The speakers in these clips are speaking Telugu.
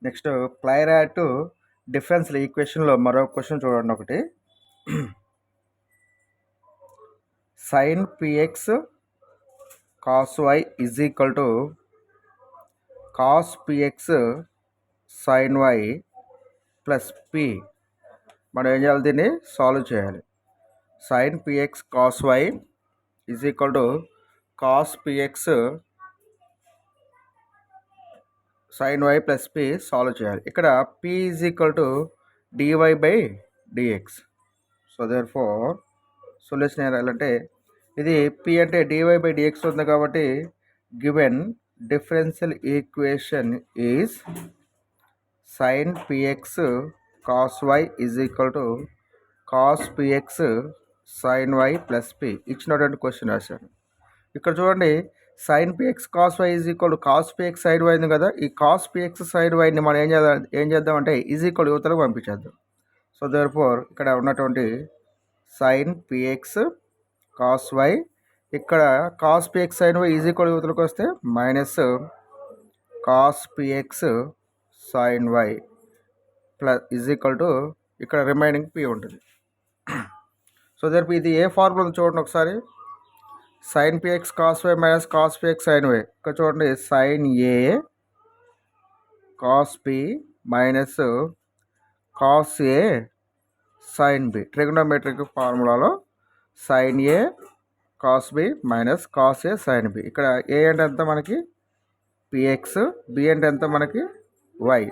నెక్స్ట్ క్లైరాట్ డిఫరెన్షియల్ ఈక్వేషన్లో మరో క్వశ్చన్ చూడండి ఒకటి. sin px cos y is equal to cos px sin y plus p. మనం ఏం చేయాలి, దీన్ని సాల్వ్ చేయాలి. sin px cos y is equal to cos px sin y plus p solve చేయాలి. ఇక్కడ p is equal to dy by dx. So therefore solution ఏంటంటే ఇది p అంటే dy by dx ఉంది కాబట్టి given differential equation is sin px cos y is equal to cos px sin y plus p. ఇచ్చినటువంటి క్వశ్చన్ రాశాను. ఇక్కడ చూడండి, sin px cos y is equal to cos px sin y ఉంది కదా. ఈ cos px sin yని మనం ఏం చేద్దామంటే ఈజ్ ఈక్వల్ యువతలకు పంపించేద్దాం. సో దేర్ ఫోర్ ఇక్కడ ఉన్నటువంటి sin px cos y, ఇక్కడ cos px sin y is equal యువతలకు వస్తే minus cos px sin y plus is equal to ఇక్కడ రిమైనింగ్ p ఉంటుంది. సో దేర్ ఇది ఏ ఫార్ములా చూడండి ఒకసారి. sin px cos y minus cos px sin y. ఇక్కడ చూడండి, sin a cos p minus cos a sin b. Trigonometric ఫార్ములాలో sin a cos b minus cos a sin b. ఇక్కడ a అంటే ఎంత మనకి px, b అంటే ఎంత మనకి y.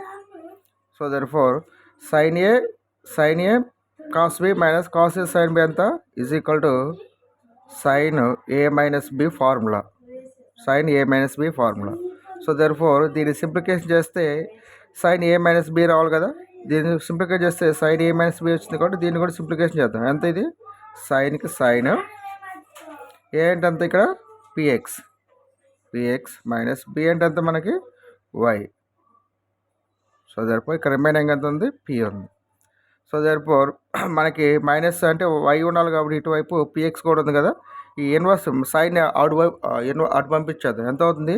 So therefore sin a cos b minus cos a sin b ఎంత is equal to sin a minus b formula. sin a minus b formula. So therefore దీన్ని సింప్లికేషన్ చేస్తే sin a మైనస్ b రావాలి కదా. దీన్ని సింప్లికేట్ చేస్తే sin a మైనస్ b వచ్చింది కాబట్టి దీన్ని కూడా సింప్లికేషన్ చేద్దాం. ఎంత ఇది సైన్కి సైన్, ఏ అంటే అంత ఇక్కడ px మైనస్ b అంటే అంత మనకి y. సో దేర్ఫోర్ ఇక్కడ రిమైనింగ్ ఎంత ఉంది, p ఉంది. సో దేర్ఫోర్ మనకి మైనస్ అంటే y ఉండాలి కాబట్టి ఇటువైపు px కూడా ఉంది కదా. ఈ ఇన్వర్స్ సైన్ అటు పంపించేద్దాం. ఎంత అవుతుంది,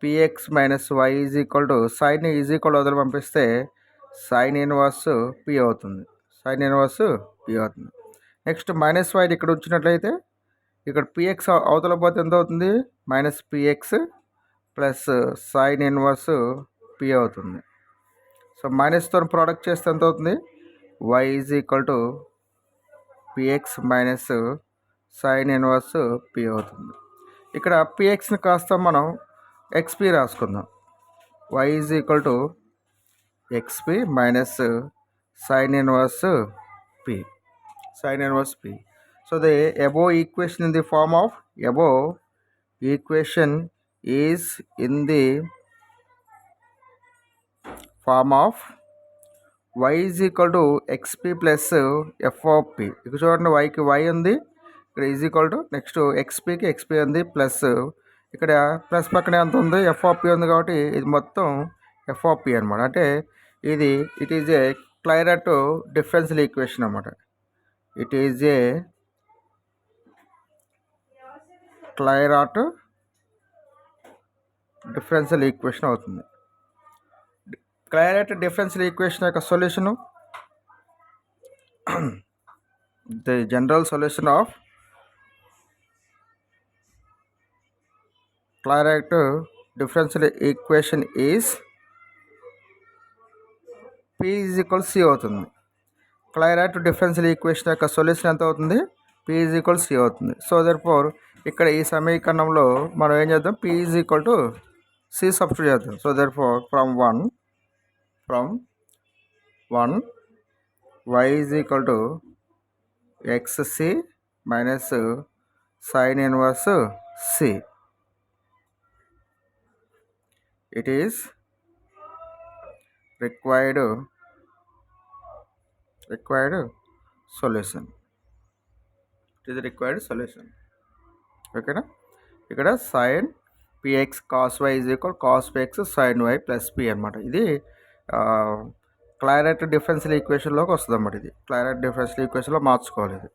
px minus y is equal to sine is equal వదిలి పంపిస్తే సైన్ ఇన్వర్స్ p అవుతుంది. సైన్ ఇన్వర్స్ p అవుతుంది. నెక్స్ట్ మైనస్ y ఇక్కడ వచ్చినట్లయితే ఇక్కడ px అవతల పోతే ఎంత అవుతుంది, minus px plus sine inverse p అవుతుంది. సో మైనస్తో ప్రోడక్ట్ చేస్తే ఎంత అవుతుంది, y is equal to px minus sine inverse p అవుతుంది. ఇక్కడ pxని కాస్త మనం xp రాసుకుందాం. y is equal to xp minus sine inverse p. Sine inverse p. So the above equation in the form of above equation is in the form of y is equal to xp plus f of p. ఇక్కడ చూడండి, yకి y ఉంది, ఇక్కడ ఈజ్ ఈక్వల్ టు నెక్స్ట్ xpకి xp ఉంది, ప్లస్ ఇక్కడ ప్లస్ పక్కనే ఎంత ఉంది, f of p ఉంది కాబట్టి ఇది మొత్తం f of p అనమాట. అంటే ఇది it is a Clairaut differential equation అనమాట. It is a Clairaut differential equation అవుతుంది. క్లైరాట్ డిఫరెన్షియల్ ఈక్వేషన్ యొక్క solution, the general solution of Clairaut differential equation is p is equal c అవుతుంది. క్లైరాట్ డిఫరెన్షియల్ ఈక్వేషన్ యొక్క సొల్యూషన్ ఎంత అవుతుంది, p ఈజ్ ఈక్వల్ c అవుతుంది. సో దేర్ఫోర్ ఇక్కడ ఈ సమీకరణంలో మనం ఏం చేద్దాం, p is equal to c substitute చేద్దాం. So therefore from 1 y is equal to xc minus sine inverse c. It is required solution. It is required solution. ఓకేనా. ఇక్కడ సైన్ px cos y is equal cos px sin y plus p అనమాట. ఇది క్లైరాట్ డిఫరెన్షియల్ ఈక్వేషన్లోకి వస్తుంది అన్నమాట. ఇది క్లైరాట్ డిఫరెన్షియల్ ఈక్వేషన్లో మార్చుకోవాలి ఇది.